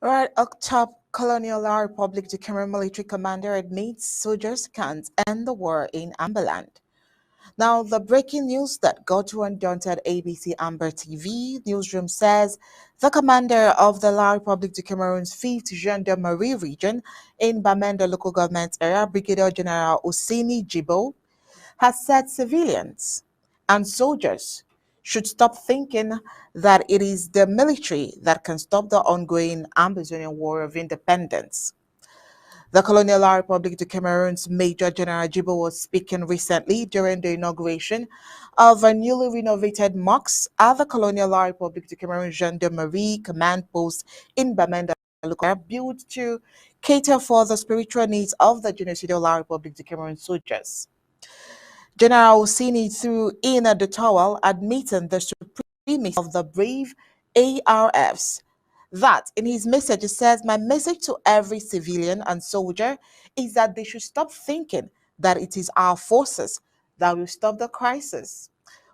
Right, up top, Colonial Republic to Cameroon military commander admits soldiers can't end the war in Ambaland. Now, the breaking news that got to undaunted ABC Amber TV newsroom says the commander of the La Republic du Cameroon's 5th Gendarmerie region in Bamenda local government area, Brigadier General Osini Jibo, has said civilians and soldiers should stop thinking that it is the military that can stop the ongoing Ambazonia War of Independence. The Colonial Republic of Cameroon's Major General Jibo was speaking recently during the inauguration of a newly renovated mosque at the Colonial Republic of Cameroon Gendarmerie Command Post in Bamenda, built to cater for the spiritual needs of the Genocidal Republic of Cameroon soldiers. General Orsini threw in the towel, admitting the supremacy of the brave ARFs. That, in his message, he says, my message to every civilian and soldier is that they should stop thinking that it is our forces that will stop the crisis.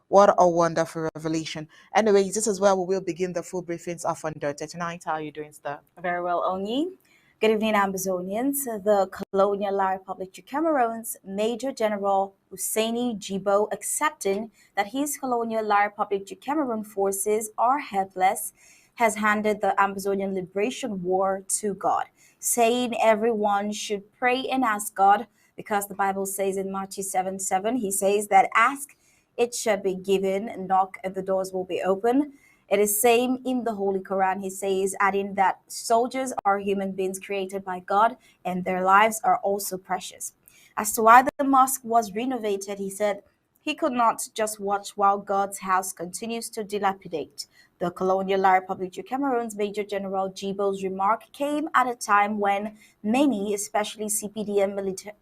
What a wonderful revelation. Anyways, this is where we will begin the full briefings of Undirty tonight. How are you doing, sir? Very well, Onyi. Good evening, Ambazonians. The Colonial Republic of Cameroon's Major General Husseini Jibo accepting that his Colonial Republic of Cameroon forces are helpless has handed the Ambazonian Liberation War to God, saying everyone should pray and ask God because the Bible says in Matthew 7:7, he says that ask, it shall be given, knock, and the doors will be open. It is same in the Holy Quran. He says, adding that soldiers are human beings created by God and their lives are also precious. As to why the mosque was renovated, he said he could not just watch while God's house continues to dilapidate. The Colonial Republic of Cameroon's Major General Jibo's remark came at a time when many, especially CPDM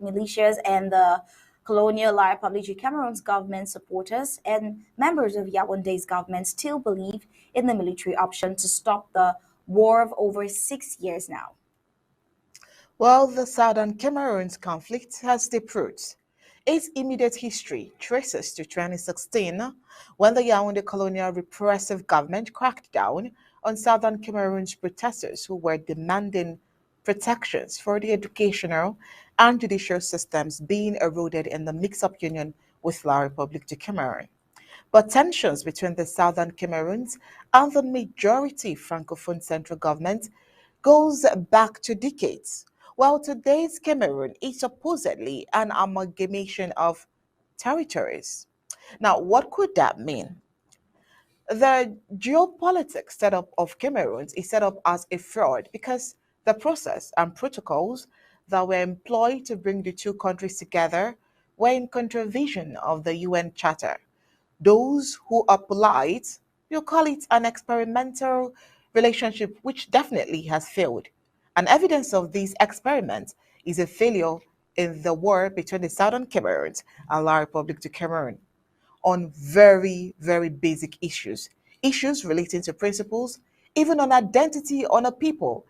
militias and the Colonial Republic of Cameroon's government supporters and members of Yaoundé's government still believe in the military option to stop the war of over 6 years now. Well, the Southern Cameroon's conflict has deep roots. Its immediate history traces to 2016 when the Yaoundé colonial repressive government cracked down on Southern Cameroon's protesters who were demanding protections for the educational and judicial systems being eroded in the mix-up union with La République du Cameroon. But tensions between the Southern Cameroons and the majority Francophone central government goes back to decades. While today's Cameroon is supposedly an amalgamation of territories. Now, what could that mean? The geopolitics setup of Cameroon is set up as a fraud because the process and protocols that were employed to bring the two countries together were in contravention of the UN Charter. Those who are polite, you call it an experimental relationship, which definitely has failed. And evidence of this experiment is a failure in the war between the Southern Cameroons and La Republic of Cameroon on very, very basic issues, issues relating to principles, even on identity on a people.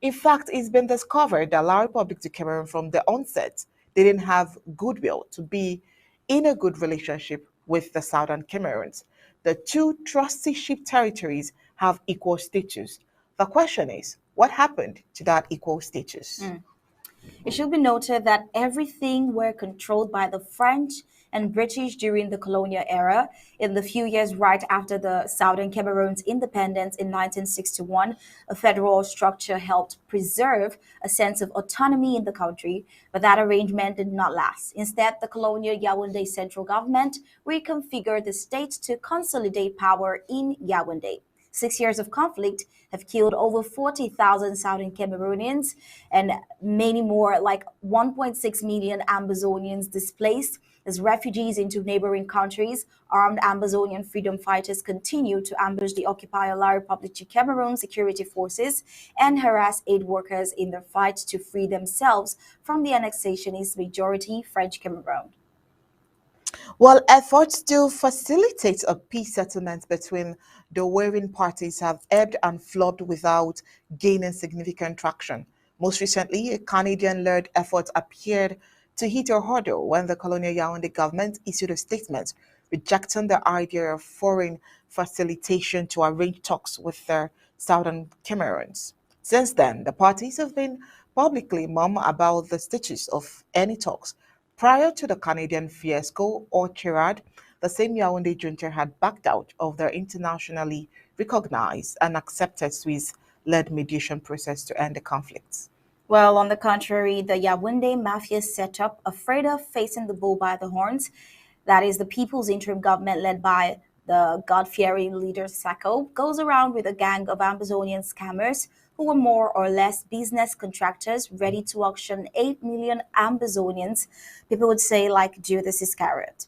In fact, it's been discovered that La Republic of Cameroon from the onset didn't have goodwill to be in a good relationship with the Southern Cameroons. The two trusteeship territories have equal status. The question is, what happened to that equal status? It should be noted that everything were controlled by the French and British during the colonial era. In the few years right after the Southern Cameroon's independence in 1961, a federal structure helped preserve a sense of autonomy in the country, but that arrangement did not last. Instead, the colonial Yaoundé central government reconfigured the state to consolidate power in Yaoundé. 6 years of conflict have killed over 40,000 Southern Cameroonians and many more, like 1.6 million Ambazonians displaced as refugees into neighboring countries. Armed Ambazonian freedom fighters continue to ambush the occupier La Republic of Cameroon security forces and harass aid workers in their fight to free themselves from the annexationist majority French Cameroon. While efforts to facilitate a peace settlement between the warring parties have ebbed and flowed without gaining significant traction. Most recently, a Canadian-led effort appeared to hit a hurdle when the colonial Yaoundé government issued a statement rejecting the idea of foreign facilitation to arrange talks with the southern Cameroons. Since then, the parties have been publicly mum about the status of any talks. Prior to the Canadian fiasco or charade, the same Yaoundé junta had backed out of their internationally recognized and accepted Swiss-led mediation process to end the conflicts. Well, on the contrary, the Yaoundé mafia set up, afraid of facing the bull by the horns, that is, the people's interim government led by the God-fearing leader Sacco, goes around with a gang of Ambazonian scammers who were more or less business contractors ready to auction 8 million Ambazonians, people would say like Judas Iscariot.